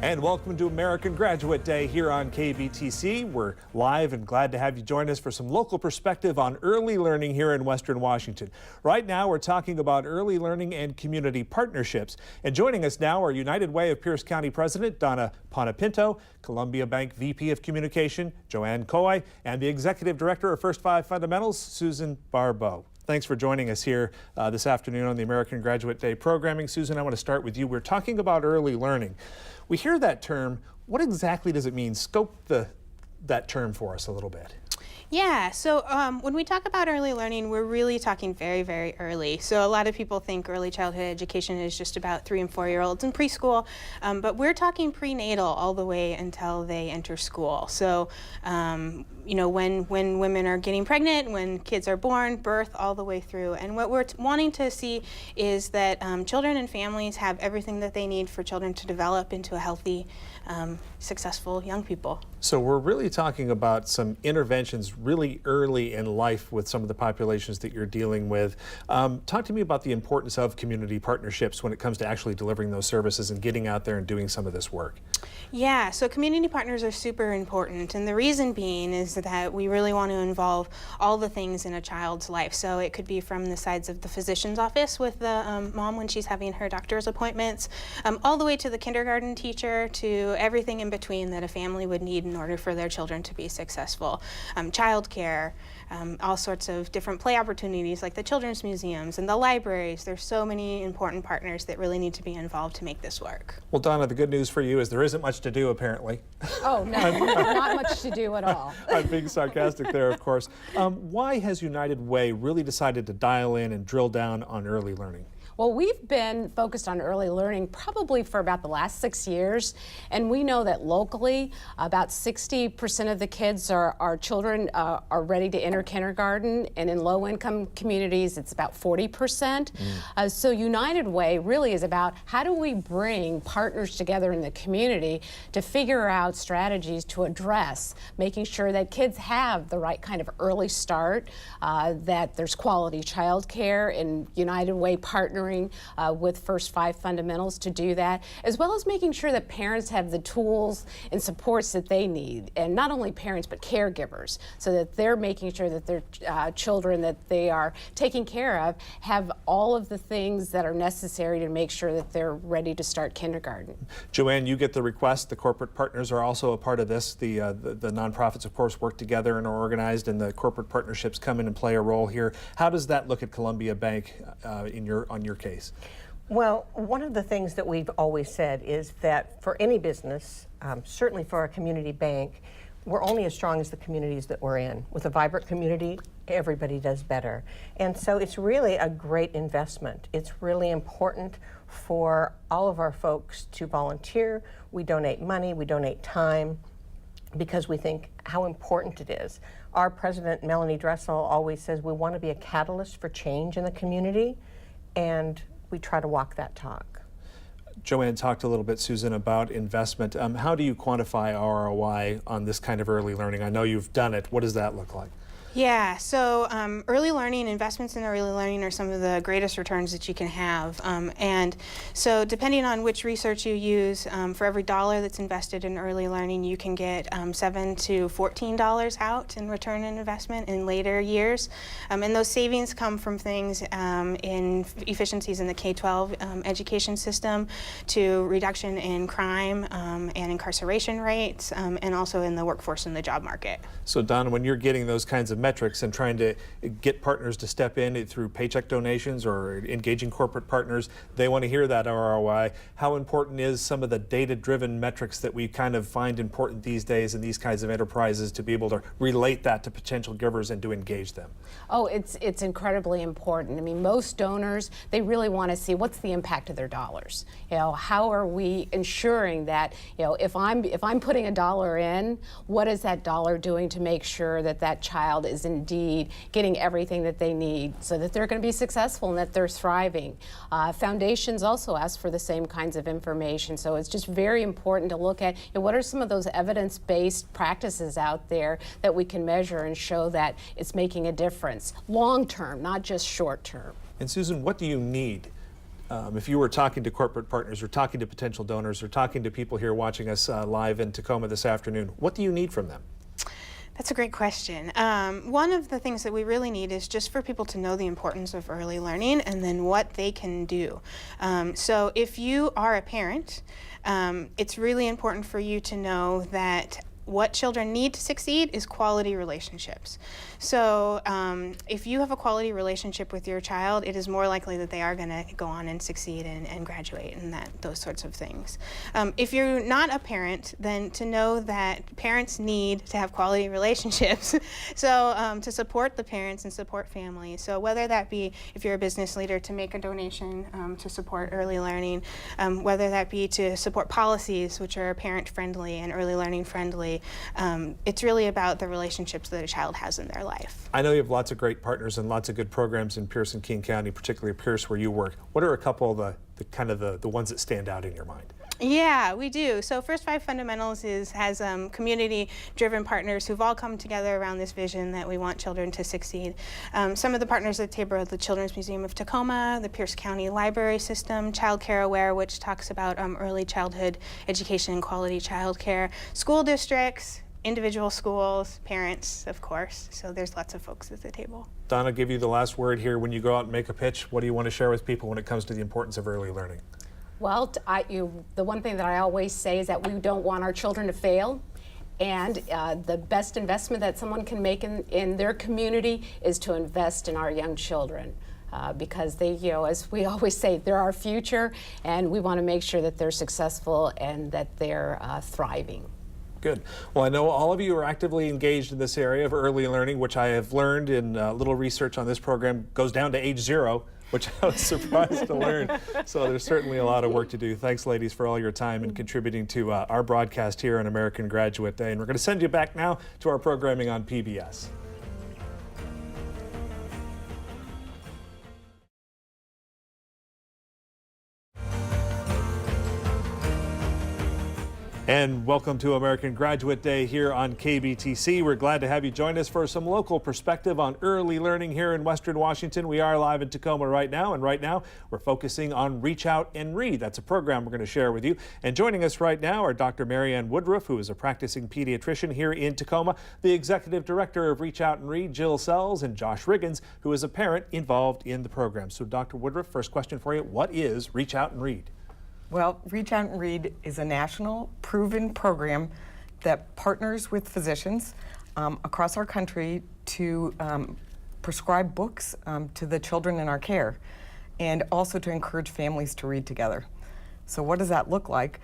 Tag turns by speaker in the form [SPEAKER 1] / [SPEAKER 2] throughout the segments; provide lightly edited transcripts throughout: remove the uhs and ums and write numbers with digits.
[SPEAKER 1] And welcome to American Graduate Day here on KBTC. We're live and glad to have you join us for some local perspective on early learning here in Western Washington. Right now we're talking about early learning and community partnerships. And joining us now are United Way of Pierce County President DONA PONEPINTO, Columbia Bank VP of Communication JOANNE and the Executive Director of First Five Fundamentals, Susan BARBEAU. Thanks for joining us here this afternoon on the American Graduate Day programming. Susan, I want to start with you. We're talking about early learning. We hear that term. What exactly does it mean? Scope that term for us a little bit.
[SPEAKER 2] Yeah, so when we talk about early learning, we're really talking very, very early. So a lot of people think early childhood education is just about 3- and 4-year-olds in preschool, but we're talking prenatal all the way until they enter school. So, you know, when women are getting pregnant, when kids are born, birth, all the way through. And what we're wanting to see is that children and families have everything that they need for children to develop into a healthy, successful young people.
[SPEAKER 1] So we're really talking about some interventions really early in life with some of the populations that you're dealing with. Talk to me about the importance of community partnerships when it comes to actually delivering those services and getting out there and doing some of this work.
[SPEAKER 2] Yeah, so community partners are super important, and the reason being is that we really want to involve all the things in a child's life. So it could be from the sides of the physician's office with the mom when she's having her doctor's appointments, all the way to the kindergarten teacher, to everything in between that a family would need in order for their children to be successful. Childcare, all sorts of different play opportunities like the children's museums and the libraries. There's so many important partners that really need to be involved to make this work.
[SPEAKER 1] Well, Donna, the good news for you is there isn't much to do, apparently.
[SPEAKER 3] Oh, no, not much to do at all.
[SPEAKER 1] I'm being sarcastic there, of course. Why has United Way really decided to dial in and drill down on early learning?
[SPEAKER 3] Well, we've been focused on early learning probably for about the last 6 years, and we know that locally about 60% of the kids our children are ready to enter kindergarten, and in low-income communities it's about 40%. So United Way really is about how do we bring partners together in the community to figure out strategies to address making sure that kids have the right kind of early start, that there's quality child care, and United Way partnering with First Five Fundamentals to do that, as well as making sure that parents have the tools and supports that they need, and not only parents but caregivers, so that they're making sure that their children that they are taking care of have all of the things that are necessary to make sure that they're ready to start kindergarten.
[SPEAKER 1] JOANNE, you get the request. The corporate partners are also a part of this. The nonprofits, of course, work together and are organized, and the corporate partnerships come in and play a role here. How does that look at Columbia Bank on your case?
[SPEAKER 4] Well, one of the things that we've always said is that for any business, certainly for a community bank, we're only as strong as the communities that we're in. With a vibrant community, everybody does better. And so it's really a great investment. It's really important for all of our folks to volunteer. We donate money, we donate time, because we think how important it is. Our president, Melanie Dressel, always says we want to be a catalyst for change in the community, and we try to walk that talk.
[SPEAKER 1] JOANNE talked a little bit, Susan, about investment. How do you quantify ROI on this kind of early learning? I know you've done it. What does that look like?
[SPEAKER 2] Yeah, so early learning, investments in early learning are some of the greatest returns that you can have. And so depending on which research you use, for every $1 that's invested in early learning, you can get $7 to $14 out in return on investment in later years. And those savings come from things in efficiencies in the K-12 education system, to reduction in crime and incarceration rates, and also in the workforce and the job market.
[SPEAKER 1] So Don, when you're getting those kinds of metrics and trying to get partners to step in through paycheck donations or engaging corporate partners, they want to hear that ROI. How important is some of the data-driven metrics that we kind of find important these days in these kinds of enterprises to be able to relate that to potential givers and to engage them?
[SPEAKER 3] Oh, it's incredibly important. I mean, most donors, they really want to see what's the impact of their dollars. You know, how are we ensuring that, you know, if I'm putting $1 in, what is that dollar doing to make sure that that child is indeed getting everything that they need so that they're going to be successful and that they're thriving. Foundations also ask for the same kinds of information, so it's just very important to look at, you know, what are some of those evidence-based practices out there that we can measure and show that it's making a difference long-term, not just short-term.
[SPEAKER 1] And Susan, what do you need If you were talking to corporate partners or talking to potential donors or talking to people here watching us live in Tacoma this afternoon, what do you need from them?
[SPEAKER 2] That's a great question. One of the things that we really need is just for people to know the importance of early learning and then what they can do. So if you are a parent, it's really important for you to know that what children need to succeed is quality relationships. So if you have a quality relationship with your child, it is more likely that they are going to go on and succeed and graduate and those sorts of things. If you're not a parent, then to know that parents need to have quality relationships. So to support the parents and support families. So whether that be if you're a business leader to make a donation to support early learning, whether that be to support policies which are parent friendly and early learning friendly, it's really about the relationships that a child has in their life.
[SPEAKER 1] I know you have lots of great partners and lots of good programs in Pierce and King County, particularly Pierce where you work. What are a couple of the ones that stand out in your mind?
[SPEAKER 2] Yeah, we do. So First Five Fundamentals has community-driven partners who've all come together around this vision that we want children to succeed. Some of the partners at the table are the Children's Museum of Tacoma, the Pierce County Library System, Child Care Aware, which talks about early childhood education and quality child care, school districts, individual schools, parents, of course. So there's lots of folks at the table.
[SPEAKER 1] Donna, give you the last word here. When you go out and make a pitch, what do you want to share with people when it comes to the importance of early learning?
[SPEAKER 3] Well, the one thing that I always say is that we don't want our children to fail. And the best investment that someone can make in their community is to invest in our young children. Because they, as we always say, they're our future, and we want to make sure that they're successful and that they're thriving.
[SPEAKER 1] Good. Well, I know all of you are actively engaged in this area of early learning, which I have learned in a little research on this program goes down to age 0, which I was surprised to learn. So there's certainly a lot of work to do. Thanks, ladies, for all your time and contributing to our broadcast here on American Graduate Day. And we're going to send you back now to our programming on PBS. And welcome to American Graduate Day here on KBTC. We're glad to have you join us for some local perspective on early learning here in Western Washington. We are live in Tacoma right now, and right now we're focusing on Reach Out and Read. That's a program we're going to share with you. And joining us right now are Dr. Marianne Woodruff, who is a practicing pediatrician here in Tacoma, the Executive Director of Reach Out and Read, Jill Sells, and Josh Riggins, who is a parent involved in the program. So Dr. Woodruff, first question for you. What is Reach Out and Read?
[SPEAKER 5] Well, Reach Out and Read is a national proven program that partners with physicians across our country to prescribe books to the children in our care, and also to encourage families to read together. So what does that look like?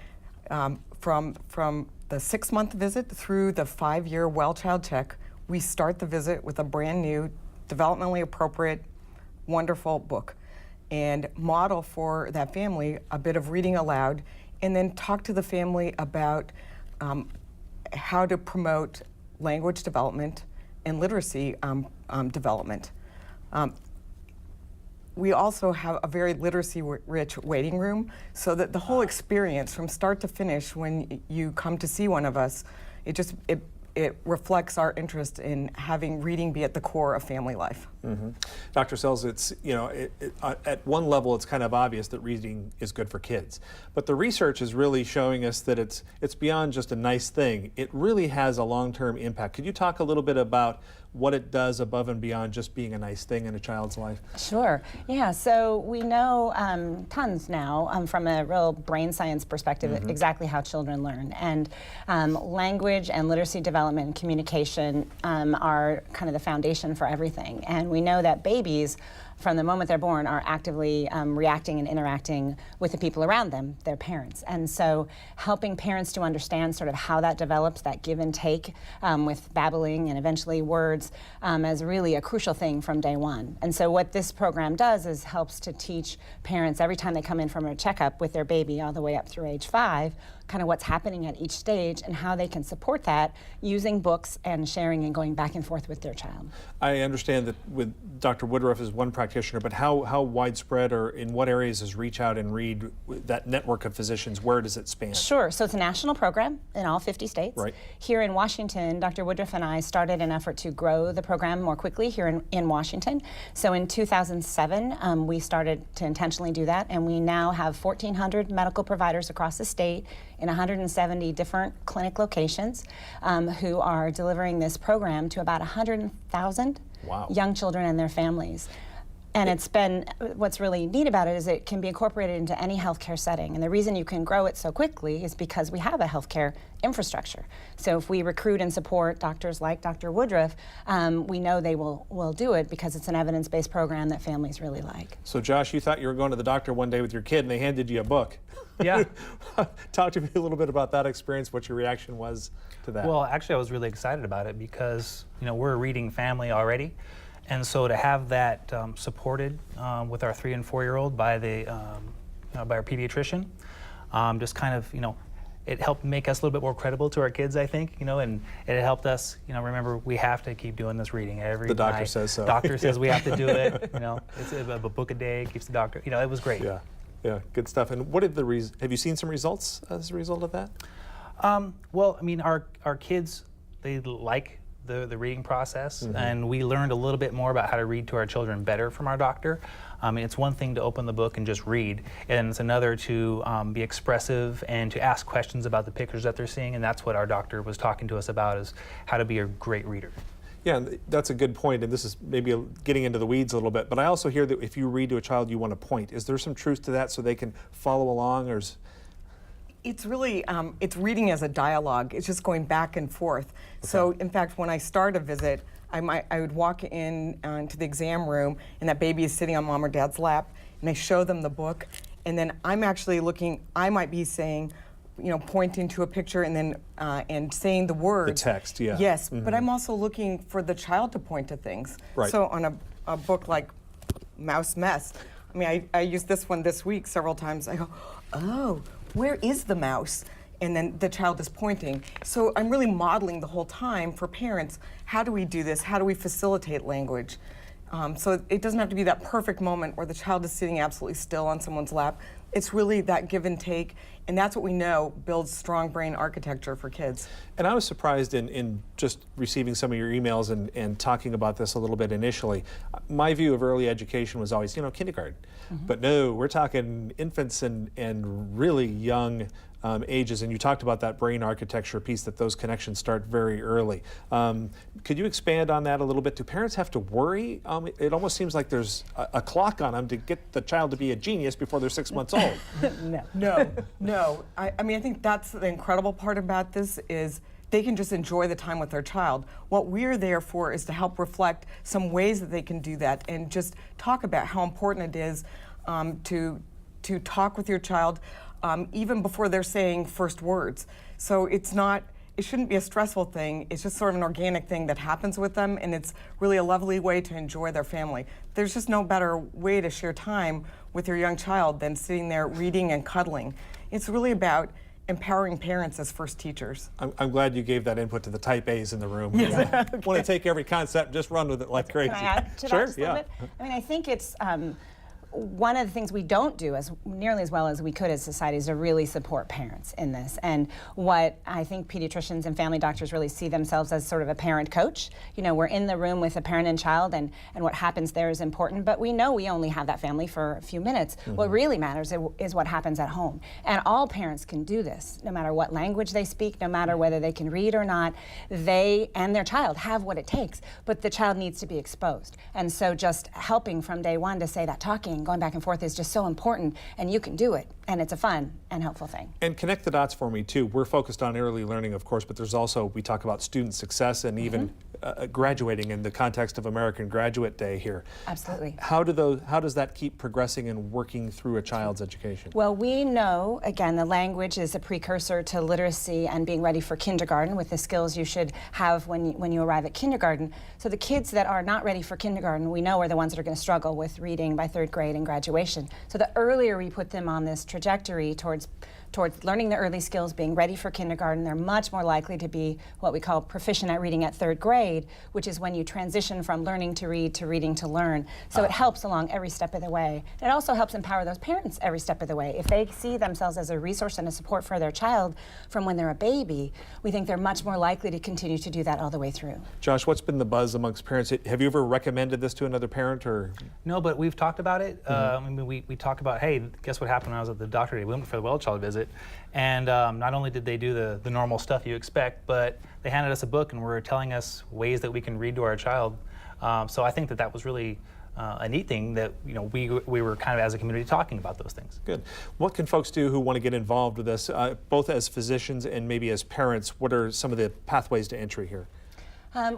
[SPEAKER 5] From the 6-month visit through the 5-year well child check, we start the visit with a brand new, developmentally appropriate, wonderful book, and model for that family a bit of reading aloud, and then talk to the family about how to promote language development and literacy development. We also have a very literacy-rich waiting room, so that the whole experience from start to finish when you come to see one of us, it reflects our interest in having reading be at the core of family life.
[SPEAKER 1] Mm-hmm. Dr. Sells, it's, at one level it's kind of obvious that reading is good for kids, but the research is really showing us that it's beyond just a nice thing. It really has a long-term impact. Could you talk a little bit about what it does above and beyond just being a nice thing in a child's life?
[SPEAKER 6] Sure. Yeah, so we know tons now from a real brain science perspective exactly how children learn. And language and literacy development and communication are kind of the foundation for everything. And we know that babies, from the moment they're born, are actively reacting and interacting with the people around them, their parents. And so helping parents to understand sort of how that develops, that give and take with babbling and eventually words, is really a crucial thing from day one. And so what this program does is helps to teach parents every time they come in from a checkup with their baby all the way up through age 5, kind of what's happening at each stage and how they can support that using books and sharing and going back and forth with their child.
[SPEAKER 1] I understand that with Dr. Woodruff as one practitioner, practitioner, but how widespread or in what areas does Reach Out and Read, that network of physicians, where does it span?
[SPEAKER 6] Sure. So it's a national program in all 50 states.
[SPEAKER 1] Right.
[SPEAKER 6] Here in Washington, Dr. Woodruff and I started an effort to grow the program more quickly here in Washington. So in 2007, we started to intentionally do that, and we now have 1,400 medical providers across the state in 170 different clinic locations who are delivering this program to about 100,000 young children and their families. And it's been, what's really neat about it is it can be incorporated into any healthcare setting. And the reason you can grow it so quickly is because we have a healthcare infrastructure. So if we recruit and support doctors like Dr. Woodruff, we know they will do it because it's an evidence-based program that families really like.
[SPEAKER 1] So Josh, you thought you were going to the doctor one day with your kid and they handed you a book.
[SPEAKER 7] Yeah.
[SPEAKER 1] Talk to me a little bit about that experience, what your reaction was to that.
[SPEAKER 7] Well, actually, I was really excited about it because, you know, we're a reading family already. And so to have that supported with our 3- and 4-year-old by by our pediatrician, just kind of, you know, it helped make us a little bit more credible to our kids, I think, you know, and it helped us, you know, remember we have to keep doing this reading every night.
[SPEAKER 1] The doctor says so.
[SPEAKER 7] Doctor says we have to do it, you know, it's a book a day, keeps the doctor, you know, it was great.
[SPEAKER 1] Yeah, yeah, good stuff. And what did have you seen some results as a result of that?
[SPEAKER 7] Well, I mean, our kids, they like the reading process, and we learned a little bit more about how to read to our children better from our doctor. I mean, it's one thing to open the book and just read, and it's another to be expressive and to ask questions about the pictures that they're seeing, and that's what our doctor was talking to us about, is how to be a great reader.
[SPEAKER 1] Yeah, and that's a good point, and this is maybe getting into the weeds a little bit, but I also hear that if you read to a child, you want to point. Is there some truth to that so they can follow along, or is...
[SPEAKER 5] It's really, it's reading as a dialogue. It's just going back and forth. Okay. So, in fact, when I start a visit, I would walk in to the exam room, and that baby is sitting on mom or dad's lap, and I show them the book, and then I'm actually looking. I might be saying, you know, pointing to a picture, and then and saying the words.
[SPEAKER 1] The text, yeah.
[SPEAKER 5] Yes, but I'm also looking for the child to point to things.
[SPEAKER 1] Right.
[SPEAKER 5] So on a book like Mouse Mess, I mean, I used this one this week several times. I go, oh, where is the mouse? And then the child is pointing. So I'm really modeling the whole time for parents, how do we do this? How do we facilitate language? So it doesn't have to be that perfect moment where the child is sitting absolutely still on someone's lap. It's really that give and take, and that's what we know builds strong brain architecture for kids.
[SPEAKER 1] And I was surprised in just receiving some of your emails and talking about this a little bit initially. My view of early education was always, you know, kindergarten. But no, we're talking infants and really young ages, and you talked about that brain architecture piece, that those connections start very early. Could you expand on that a little bit? Do parents have to worry? It almost seems like there's a clock on them to get the child to be a genius before they're 6 months old.
[SPEAKER 5] No. I mean, I think that's the incredible part about this is they can just enjoy the time with their child. What we're there for is to help reflect some ways that they can do that and just talk about how important it is to talk with your child even before they're saying first words. So it shouldn't be a stressful thing. It's just sort of an organic thing that happens with them, and it's really a lovely way to enjoy their family. There's just no better way to share time with your young child than sitting there reading and cuddling. It's really about empowering parents as first teachers.
[SPEAKER 1] I'm glad you gave that input to the type A's in the room. Yeah. Want to take every concept and just run with it like crazy.
[SPEAKER 6] Can I add to that
[SPEAKER 1] Sure,
[SPEAKER 6] just a little bit? I mean, I think it's one of the things we don't do as nearly as well as we could as society is to really support parents in this. And what I think pediatricians and family doctors really see themselves as sort of a parent coach. You know, we're in the room with a parent and child, and what happens there is important, but we know we only have that family for a few minutes. What really matters is what happens at home. And all parents can do this, no matter what language they speak, no matter whether they can read or not. They and their child have what it takes, but the child needs to be exposed. And so just helping from day one to say that talking, going back and forth is just so important, and you can do it, and it's a fun and helpful thing.
[SPEAKER 1] And connect the dots for me too. We're focused on early learning, of course, but there's also, we talk about student success and even graduating in the context of American Graduate Day here.
[SPEAKER 6] Absolutely.
[SPEAKER 1] How does that keep progressing and working through a child's education?
[SPEAKER 6] Well, we know, again, the language is a precursor to literacy and being ready for kindergarten with the skills you should have when you arrive at kindergarten. So the kids that are not ready for kindergarten, we know are the ones that are going to struggle with reading by 3rd grade and graduation. So the earlier we put them on this trajectory towards towards learning the early skills, being ready for kindergarten. They're much more likely to be what we call proficient at reading at 3rd grade, which is when you transition from learning to read to reading to learn. So it helps along every step of the way. It also helps empower those parents every step of the way. If they see themselves as a resource and a support for their child from when they're a baby, we think they're much more likely to continue to do that all the way through.
[SPEAKER 1] Josh, what's been the buzz amongst parents? Have you ever recommended this to another parent, or?
[SPEAKER 7] No, but we've talked about it. I mean, we talked about, hey, guess what happened when I was at the doctor today? We went for the well child visit, and not only did they do the normal stuff you expect, but they handed us a book and were telling us ways that we can read to our child. So I think that was really a neat thing that we were kind of as a community talking about those things.
[SPEAKER 1] Good. What can folks do who want to get involved with this, both as physicians and maybe as parents? What are some of the pathways to entry here?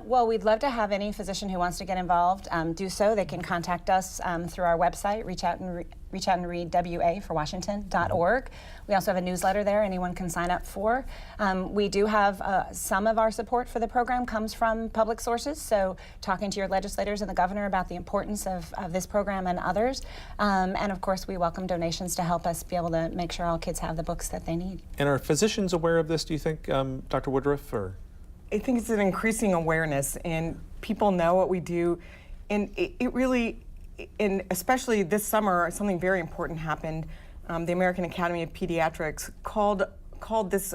[SPEAKER 6] Well, we'd love to have any physician who wants to get involved do so. They can contact us through our website, reach out and read WA for Washington.org. We also have a newsletter there anyone can sign up for. We do have some of our support for the program comes from public sources, so talking to your legislators and the governor about the importance of this program and others. And of course, we welcome donations to help us be able to make sure all kids have the books that they need.
[SPEAKER 1] And are physicians aware of this, do you think, Dr. Woodruff? Or?
[SPEAKER 5] I think it's an increasing awareness, and people know what we do, and it really, and especially this summer, something very important happened. The American Academy of Pediatrics called this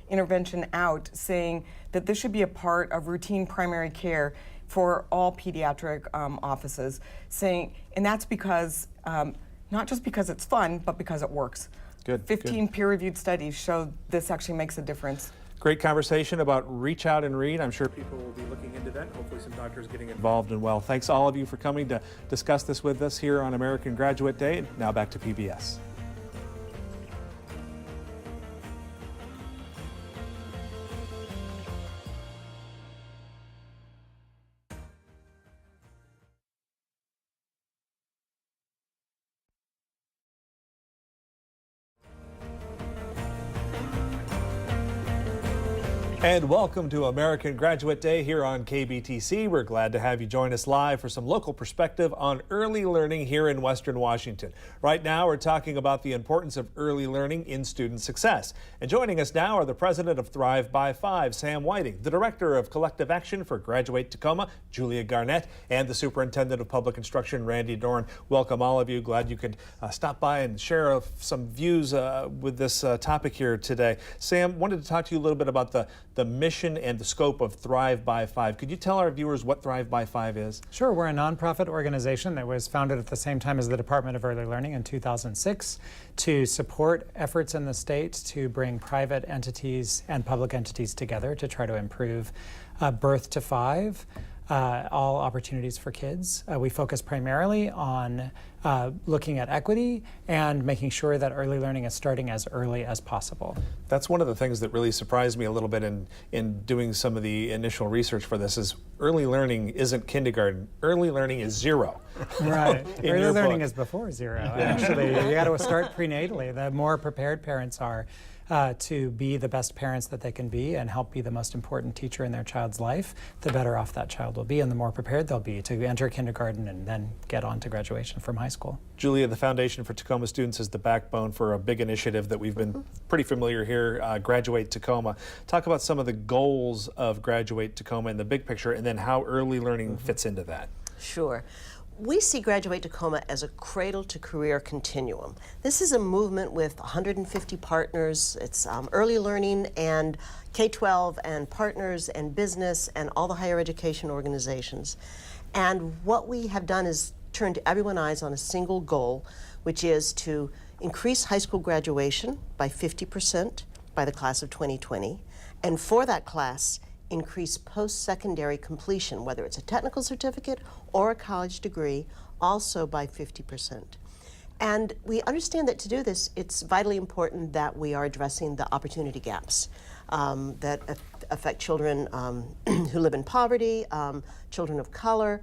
[SPEAKER 5] intervention out, saying that this should be a part of routine primary care for all pediatric offices, saying, and that's because, not just because it's fun, but because it works.
[SPEAKER 1] Good.
[SPEAKER 5] 15 peer-reviewed studies show this actually makes a difference.
[SPEAKER 1] Great conversation about Reach Out and Read. I'm sure people will be looking into that. Hopefully some doctors getting involved and well. Thanks all of you for coming to discuss this with us here on American Graduate Day. Now back to PBS. And welcome to American Graduate Day here on KBTC. We're glad to have you join us live for some local perspective on early learning here in Western Washington. Right now, we're talking about the importance of early learning in student success. And joining us now are the president of Thrive by 5, Sam Whiting, the director of collective action for Graduate Tacoma, Julia Garnett, and the superintendent of public instruction, Randy Dorn. Welcome all of you. Glad you could stop by and share some views with this topic here today. Sam, wanted to talk to you a little bit about the mission and the scope of Thrive by 5. Could you tell our viewers what Thrive by 5 is?
[SPEAKER 8] Sure. We're a nonprofit organization that was founded at the same time as the Department of Early Learning in 2006 to support efforts in the state to bring private entities and public entities together to try to improve birth to 5. All opportunities for kids. We focus primarily on looking at equity and making sure that early learning is starting as early as possible.
[SPEAKER 1] That's one of the things that really surprised me a little bit in doing some of the initial research for this is early learning isn't kindergarten. Early learning is 0.
[SPEAKER 8] Right. Early learning
[SPEAKER 1] book.
[SPEAKER 8] is before 0. Actually, you got to start prenatally. The more prepared parents are to be the best parents that they can be and help be the most important teacher in their child's life, the better off that child will be and the more prepared they'll be to enter kindergarten and then get on to graduation from high school.
[SPEAKER 1] Julia, the Foundation for Tacoma Students is the backbone for a big initiative that we've been pretty familiar here, Graduate Tacoma. Talk about some of the goals of Graduate Tacoma in the big picture and then how early learning fits into that.
[SPEAKER 9] Sure. We see Graduate Tacoma as a cradle-to-career continuum. This is a movement with 150 partners. It's early learning and K-12 and partners and business and all the higher education organizations. And what we have done is turned everyone's eyes on a single goal, which is to increase high school graduation by 50% by the class of 2020. And for that class, increase post-secondary completion, whether it's a technical certificate or a college degree, also by 50%. And we understand that to do this, it's vitally important that we are addressing the opportunity gaps that affect children who live in poverty, children of color.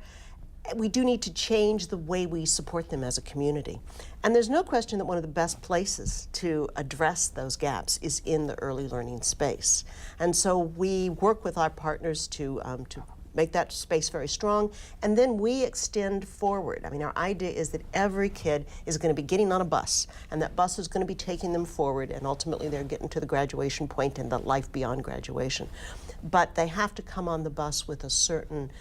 [SPEAKER 9] We do need to change the way we support them as a community. And there's no question that one of the best places to address those gaps is in the early learning space. And so we work with our partners to make that space very strong, and then we extend forward. I mean, our idea is that every kid is going to be getting on a bus, and that bus is going to be taking them forward, and ultimately they're getting to the graduation point and the life beyond graduation. But they have to come on the bus with a certain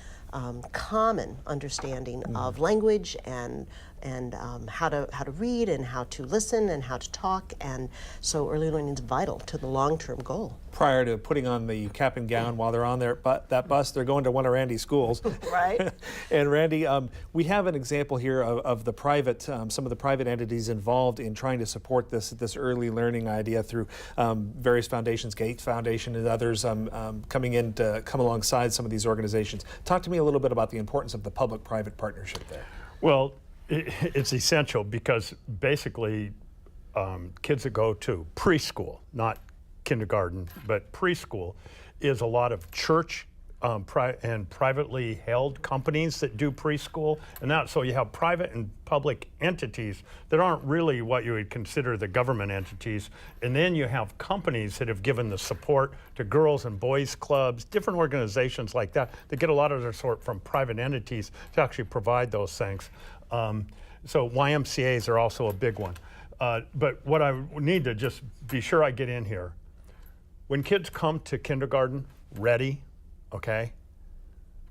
[SPEAKER 9] common understanding of language and how to read and how to listen and how to talk, and so early learning is vital to the long-term goal.
[SPEAKER 1] Prior to putting on the cap and gown while they're on that bus, they're going to one of Randy's schools.
[SPEAKER 9] Right.
[SPEAKER 1] And Randy, we have an example here of the private, some of the private entities involved in trying to support this early learning idea through various foundations, Gates Foundation and others coming in to come alongside some of these organizations. Talk to me a little bit about the importance of the public-private partnership there.
[SPEAKER 10] Well, it's essential because basically kids that go to preschool, not kindergarten, but preschool, is a lot of church and privately held companies that do preschool, and that, so you have private and public entities that aren't really what you would consider the government entities, and then you have companies that have given the support to girls and boys clubs, different organizations like that get a lot of their support from private entities to actually provide those things. So YMCAs are also a big one. But what I need to just be sure I get in here, when kids come to kindergarten ready, okay,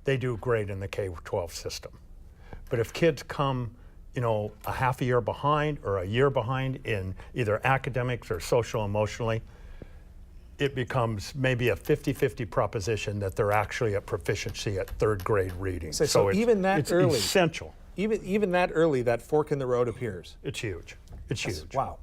[SPEAKER 10] they do great in the K-12 system. But if kids come, you know, a half a year behind or a year behind in either academics or social emotionally, it becomes maybe a 50-50 proposition that they're actually at proficiency at third grade reading.
[SPEAKER 1] So even that early,
[SPEAKER 10] it's essential.
[SPEAKER 1] Even that early, that fork in the road appears.
[SPEAKER 10] It's huge. It's huge.
[SPEAKER 1] Wow.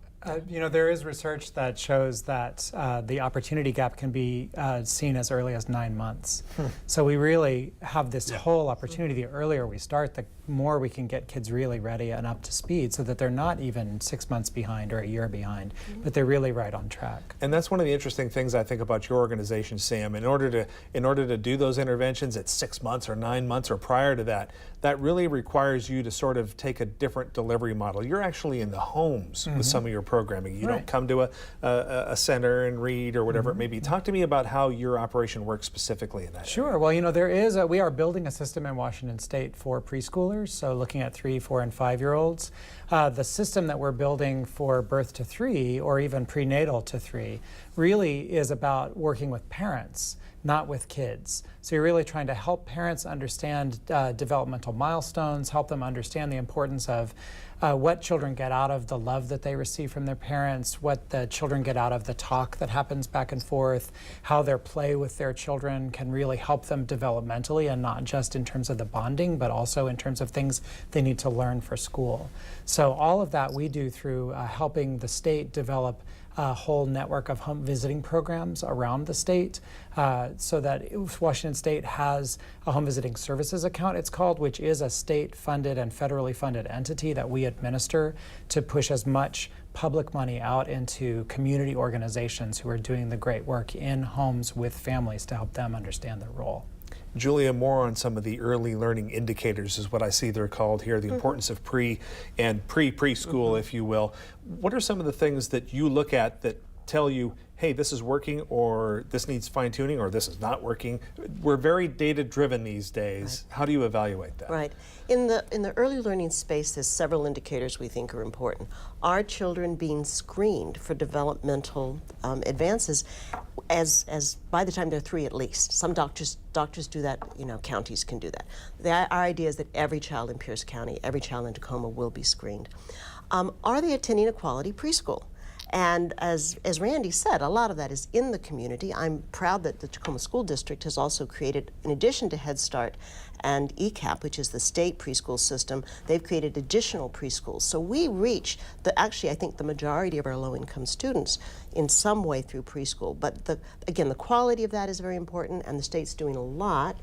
[SPEAKER 8] You know, there is research that shows that the opportunity gap can be seen as early as 9 months. So we really have this whole opportunity. The earlier we start, the more we can get kids really ready and up to speed so that they're not even 6 months behind or a year behind, but they're really right on track.
[SPEAKER 1] And that's one of the interesting things I think about your organization, Sam. In order to do those interventions at 6 months or 9 months or prior to that, that really requires you to sort of take a different delivery model. You're actually in the homes with some of your programming. You don't come to a center and read or whatever it may be. Talk to me about how your operation works specifically in that
[SPEAKER 8] Sure.
[SPEAKER 1] area.
[SPEAKER 8] Well, you know, we are building a system in Washington State for preschoolers, so looking at 3, 4, and 5-year-olds. The system that we're building for birth to 3 or even prenatal to 3 really is about working with parents, not with kids. So you're really trying to help parents understand developmental milestones, help them understand the importance of what children get out of the love that they receive from their parents, what the children get out of the talk that happens back and forth, how their play with their children can really help them developmentally, and not just in terms of the bonding, but also in terms of things they need to learn for school. So all of that we do through helping the state develop a whole network of home visiting programs around the state, so that Washington State has a home visiting services account, it's called, which is a state-funded and federally funded entity that we administer to push as much public money out into community organizations who are doing the great work in homes with families to help them understand their role.
[SPEAKER 1] Julia, more on some of the early learning indicators is what I see they're called here, the importance of pre and preschool, if you will. What are some of the things that you look at that tell you, hey, this is working, or this needs fine-tuning, or this is not working? We're very data-driven these days. How do you evaluate that?
[SPEAKER 9] Right. In the early learning space, there's several indicators we think are important. Are children being screened for developmental advances as by the time they're 3 at least? Some doctors do that, you know, counties can do that. Our idea is that every child in Pierce County, every child in Tacoma will be screened. Are they attending a quality preschool? And as Randy said, a lot of that is in the community. I'm proud that the Tacoma School District has also created, in addition to Head Start and ECAP, which is the state preschool system, they've created additional preschools. So we reach, actually I think the majority of our low-income students in some way through preschool. But again, the quality of that is very important, and the state's doing a lot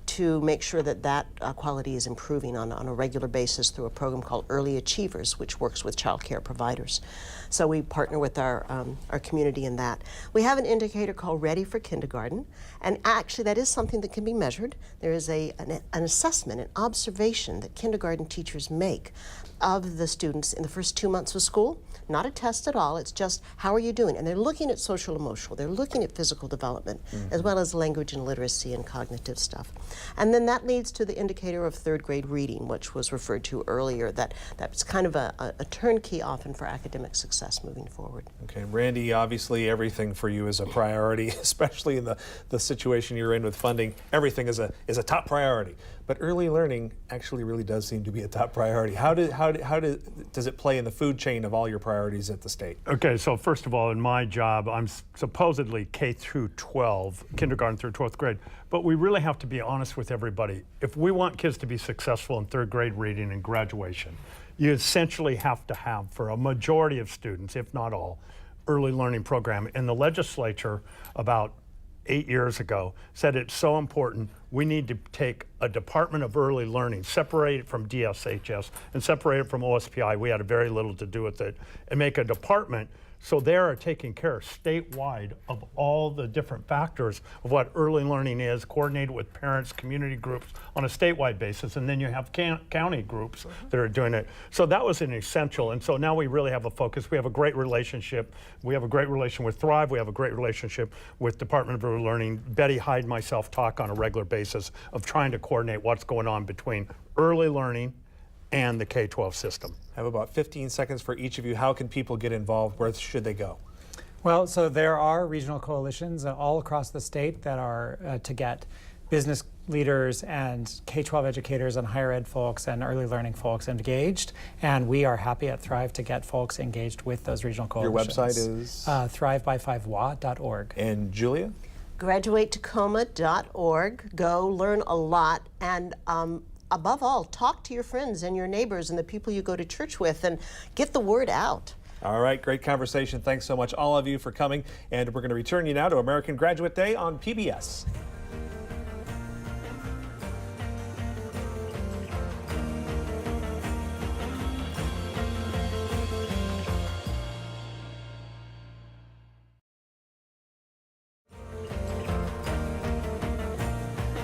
[SPEAKER 9] to make sure that quality is improving on a regular basis through a program called Early Achievers, which works with child care providers. So we partner with our community in that. We have an indicator called Ready for Kindergarten, and actually that is something that can be measured. There is an assessment, an observation that kindergarten teachers make of the students in the first 2 months of school. Not a test at all, it's just how are you doing? And they're looking at social emotional, they're looking at physical development, as well as language and literacy and cognitive stuff. And then that leads to the indicator of third grade reading, which was referred to earlier. That's kind of a turnkey often for academic success moving forward.
[SPEAKER 1] Okay, Randy, obviously everything for you is a priority, especially in the situation you're in with funding. Everything is a top priority. But early learning actually really does seem to be a top priority. How does it play in the food chain of all your priorities at the state?
[SPEAKER 10] Okay, so first of all, in my job, I'm supposedly K through 12, kindergarten through 12th grade, but we really have to be honest with everybody. If we want kids to be successful in third grade reading and graduation, you essentially have to have, for a majority of students, if not all, early learning program. And the legislature, about 8 years ago, said it's so important we need to take a Department of Early Learning, separate it from DSHS and separate it from OSPI. We had very little to do with it, and make a department so they are taking care statewide of all the different factors of what early learning is, coordinated with parents, community groups on a statewide basis, and then you have county groups that are doing it. So that was an essential, and so now we really have a focus. We have a great relationship. We have a great relation with Thrive. We have a great relationship with Department of Early Learning. Betty Hyde and myself talk on a regular basis of trying to coordinate what's going on between early learning and the K-12 system.
[SPEAKER 1] I have about 15 seconds for each of you. How can people get involved? Where should they go?
[SPEAKER 8] Well, so there are regional coalitions all across the state that are to get business leaders and K-12 educators and higher ed folks and early learning folks engaged. And we are happy at Thrive to get folks engaged with those regional coalitions.
[SPEAKER 1] Your website is?
[SPEAKER 8] thriveby5wa.org.
[SPEAKER 1] And Julia?
[SPEAKER 9] GraduateTacoma.org. Go learn a lot, and above all, talk to your friends and your neighbors and the people you go to church with, and get the word out.
[SPEAKER 1] All right, great conversation. Thanks so much, all of you, for coming. And we're going to return you now to American Graduate Day on PBS.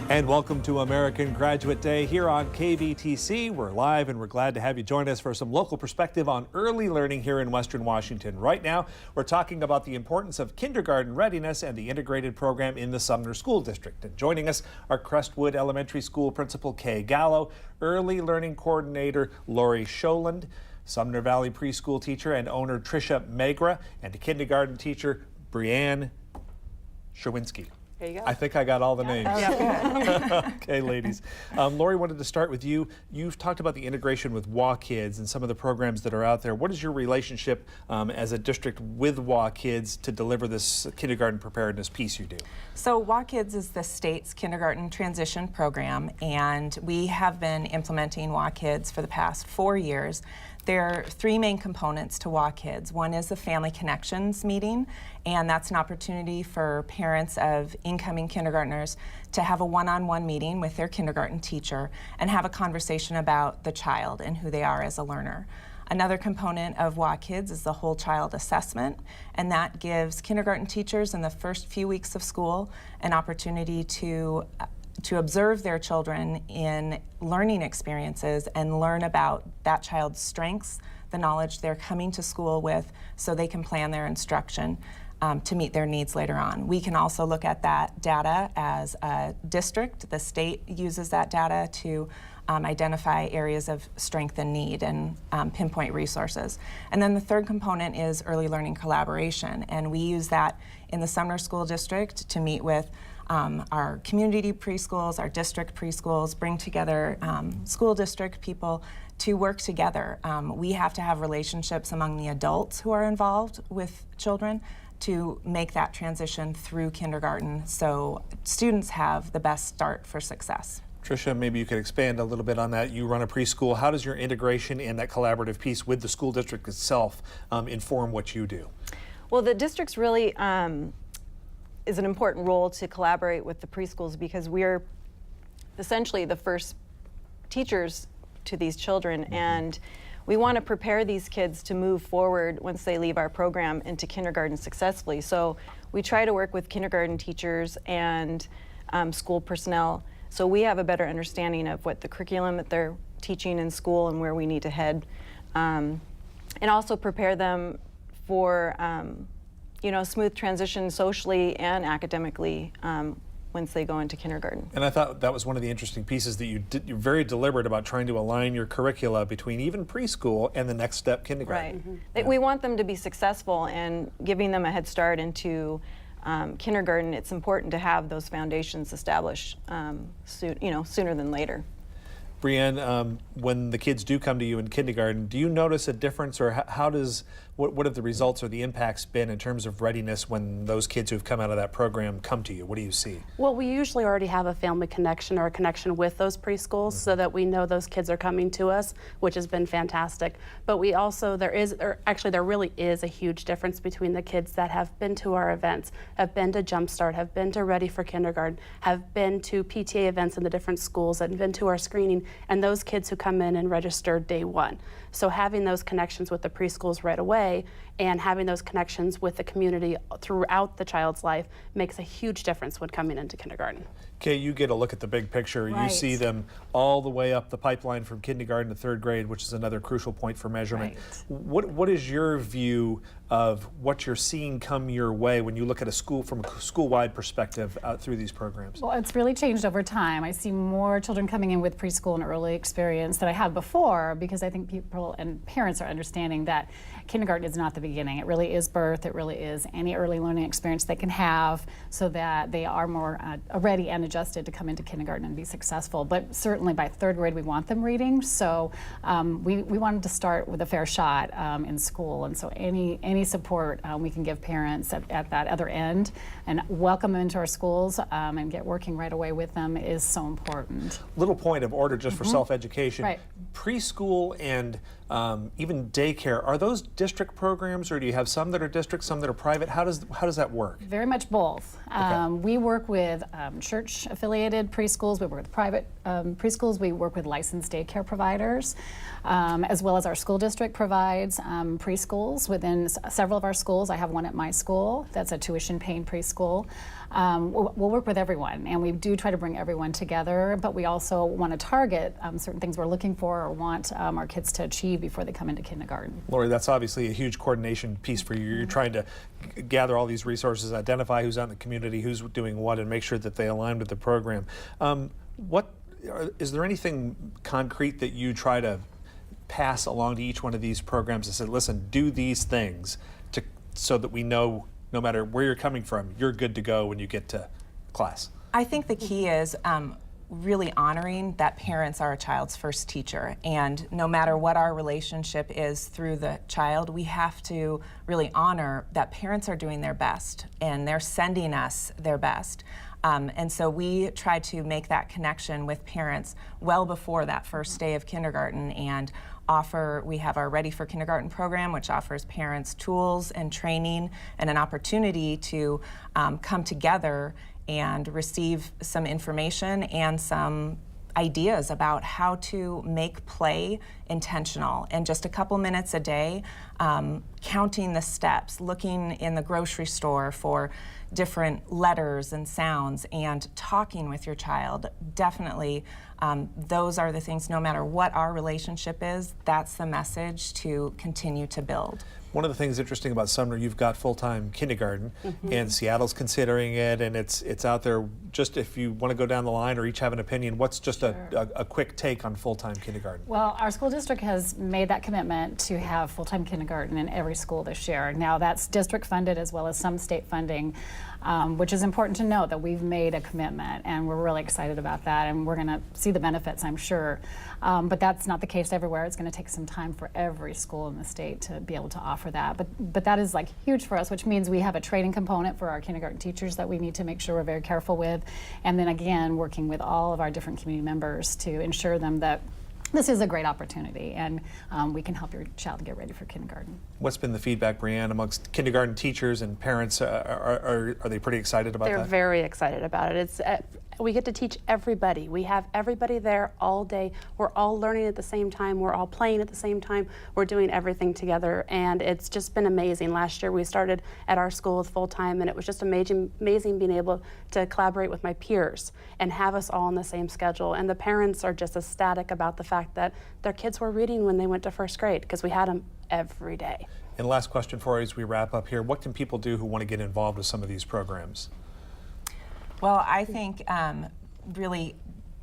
[SPEAKER 1] And welcome to American Graduate Day here on KBTC. We're live and we're glad to have you join us for some local perspective on early learning here in Western Washington. Right now, we're talking about the importance of kindergarten readiness and the integrated program in the Sumner School District. And joining us are Crestwood Elementary School Principal Kay Gallo, Early Learning Coordinator Laurie SJOLUND, Sumner Valley Preschool teacher and owner TRISHA MAYGRA, and kindergarten teacher BREAEN SJOLUND.
[SPEAKER 11] There you go.
[SPEAKER 1] I think I got all the names.
[SPEAKER 11] Yeah.
[SPEAKER 1] Okay, ladies. Laurie, wanted to start with you. You've talked about the integration with WA Kids and some of the programs that are out there. What is your relationship as a district with WA Kids to deliver this kindergarten preparedness piece you do?
[SPEAKER 11] So WA Kids is the state's kindergarten transition program, and we have been implementing WA Kids for the past 4 years. There are three main components to WA Kids. One is the Family Connections meeting, and that's an opportunity for parents of incoming kindergartners to have a one-on-one meeting with their kindergarten teacher and have a conversation about the child and who they are as a learner. Another component of WA Kids is the whole child assessment, and that gives kindergarten teachers in the first few weeks of school an opportunity to observe their children in learning experiences and learn about that child's strengths, the knowledge they're coming to school with, so they can plan their instruction to meet their needs later on. We can also look at that data as a district. The state uses that data to identify areas of strength and need and pinpoint resources. And then the third component is early learning collaboration, and we use that in the Sumner School District to meet with our community preschools, our district preschools, bring together school district people to work together. We have to have relationships among the adults who are involved with children to make that transition through kindergarten so students have the best start for success.
[SPEAKER 1] Tricia, maybe you could expand a little bit on that. You run a preschool. How does your integration and that collaborative piece with the school district itself inform what you do?
[SPEAKER 12] Well, the district's really is an important role to collaborate with the preschools because we're essentially the first teachers to these children, and we want to prepare these kids to move forward once they leave our program into kindergarten successfully. So we try to work with kindergarten teachers and school personnel so we have a better understanding of what the curriculum that they're teaching in school and where we need to head, and also prepare them for smooth transition socially and academically once they go into kindergarten.
[SPEAKER 1] And I thought that was one of the interesting pieces that you're very deliberate about trying to align your curricula between even preschool and the next step kindergarten.
[SPEAKER 12] Right. We want them to be successful, and giving them a head start into kindergarten, it's important to have those foundations established sooner than later.
[SPEAKER 1] BREAEN, when the kids do come to you in kindergarten, do you notice a difference, or what have the results or the impacts been in terms of readiness when those kids who've come out of that program come to you? What do you see?
[SPEAKER 13] Well, we usually already have a family connection or a connection with those preschools so that we know those kids are coming to us, which has been fantastic. But we also, there really is a huge difference between the kids that have been to our events, have been to Jumpstart, have been to Ready for Kindergarten, have been to PTA events in the different schools, and been to our screening, and those kids who come in and register day one. So having those connections with the preschools right away and having those connections with the community throughout the child's life makes a huge difference when coming into kindergarten.
[SPEAKER 1] Kay, you get a look at the big picture.
[SPEAKER 3] Right.
[SPEAKER 1] You see them all the way up the pipeline from kindergarten to third grade, which is another crucial point for measurement.
[SPEAKER 3] Right.
[SPEAKER 1] What is your view of what you're seeing come your way when you look at a school from a school-wide perspective through these programs?
[SPEAKER 14] Well, it's really changed over time. I see more children coming in with preschool and early experience than I have before, because I think people and parents are understanding that kindergarten is not the beginning. It really is birth. It really is any early learning experience they can have, so that they are more ready and adjusted to come into kindergarten and be successful. But certainly by third grade we want them reading, so we wanted to start with a fair shot in school, and so any support we can give parents at that other end and welcome them into our schools and get working right away with them is so important.
[SPEAKER 1] Little point of order just for self-education.
[SPEAKER 14] Right.
[SPEAKER 1] Preschool and even daycare, are those district programs, or do you have some that are district, some that are private? How does that work?
[SPEAKER 14] Very much both. We work with church-affiliated preschools. We work with private preschools. We work with licensed daycare providers, as well as our school district provides preschools within several of our schools. I have one at my school that's a tuition-paying preschool. We'll work with everyone, and we do try to bring everyone together, but we also want to target certain things we're looking for or want our kids to achieve before they come into kindergarten.
[SPEAKER 1] Laurie, that's obviously a huge coordination piece for you. You're trying to gather all these resources, identify who's out in the community, who's doing what, and make sure that they align with the program. Is there anything concrete that you try to pass along to each one of these programs and say, listen, do these things so that we know no matter where you're coming from, you're good to go when you get to class?
[SPEAKER 11] I think the key is really honoring that parents are a child's first teacher, and no matter what our relationship is through the child, we have to really honor that parents are doing their best and they're sending us their best. And so we try to make that connection with parents well before that first day of kindergarten, and we have our Ready for Kindergarten program, which offers parents tools and training and an opportunity to come together and receive some information and some ideas about how to make play intentional. And just a couple minutes a day, counting the steps, looking in the grocery store for different letters and sounds, and talking with your child. Definitely, those are the things, no matter what our relationship is, that's the message to continue to build.
[SPEAKER 1] One of the things interesting about Sumner, you've got full-time kindergarten, and Seattle's considering it, and it's out there. Just if you want to go down the line or each have an opinion, what's just a quick take on full-time kindergarten?
[SPEAKER 14] Well, our school district has made that commitment to have full-time kindergarten in every school this year. Now that's district funded as well as some state funding, which is important to note that we've made a commitment, and we're really excited about that, and we're going to see the benefits, I'm sure. But that's not the case everywhere. It's going to take some time for every school in the state to be able to offer that. But that is like huge for us, which means we have a training component for our kindergarten teachers that we need to make sure we're very careful with. And then again, working with all of our different community members to ensure them that this is a great opportunity, and we can help your child get ready for kindergarten.
[SPEAKER 1] What's been the feedback, BREAEN, amongst kindergarten teachers and parents? Are they pretty excited about that?
[SPEAKER 13] They're very excited about it. We get to teach everybody. We have everybody there all day. We're all learning at the same time. We're all playing at the same time. We're doing everything together, and it's just been amazing. Last year we started at our school with full-time, and it was just amazing being able to collaborate with my peers and have us all on the same schedule. And the parents are just ecstatic about the fact that their kids were reading when they went to first grade, because we had them every day.
[SPEAKER 1] And last question for you as we wrap up here. What can people do who want to get involved with some of these programs?
[SPEAKER 11] Well, I think really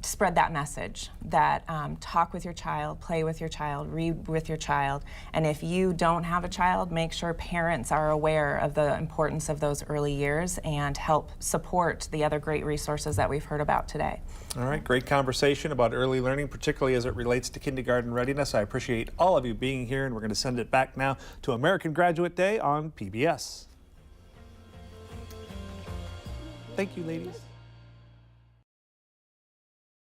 [SPEAKER 11] spread that message that talk with your child, play with your child, read with your child, and if you don't have a child, make sure parents are aware of the importance of those early years and help support the other great resources that we've heard about today.
[SPEAKER 1] All right, great conversation about early learning, particularly as it relates to kindergarten readiness. I appreciate all of you being here, and we're going to send it back now to American Graduate Day on PBS. Thank you, ladies.